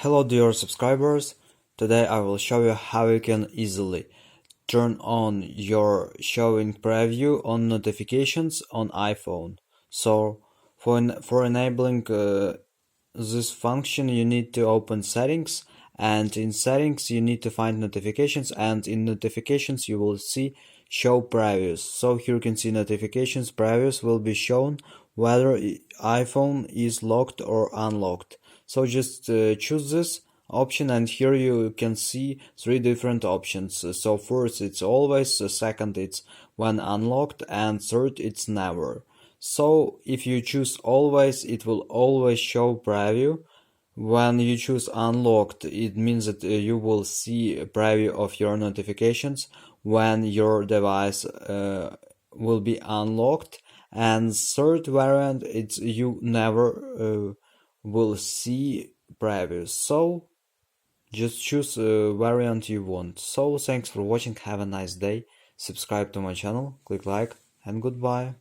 Hello dear subscribers, today I will show you how you can easily turn on your showing preview on notifications on iPhone. So for enabling this function you need to open settings, and in settings you need to find notifications, and in notifications you will see show previews. So here you can see notifications previews will be shown whether iPhone is locked or unlocked. So just choose this option, and here you can see three different options. So first it's always, second it's when unlocked, and third it's never. So if you choose always, it will always show preview. When you choose unlocked, it means that you will see a preview of your notifications when your device will be unlocked. And third variant, it's you never will see previews. So just choose a variant you want. So thanks for watching, have a nice day, subscribe to my channel, click like, and goodbye.